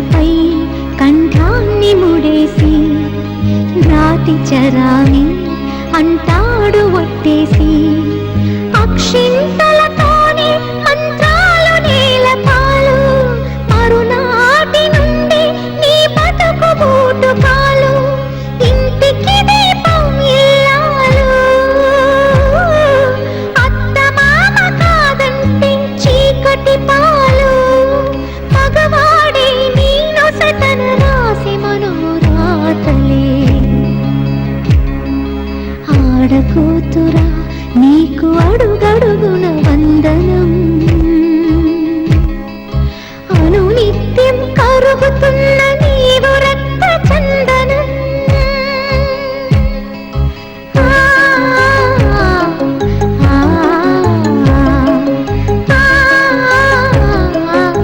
తలపై కంఠాన్ని ముడేసి రాతి చరామి అంటాడు ఒట్టేసి అక్షింతలతోనే మంత్రాలు నేలపాలు మరునాటి నుండి నీ బతుకు బూటు కాలు ఇంటికి దీపం ఇల్లాలు అత్త మామ కాదంటే చీకటి పాలు మగవాడే నీ నొసటన రాసి మనోరాతలే ఆడకూతురా నీకు అడుగడుగున వందనం అనునిత్యం కరుగుతున్న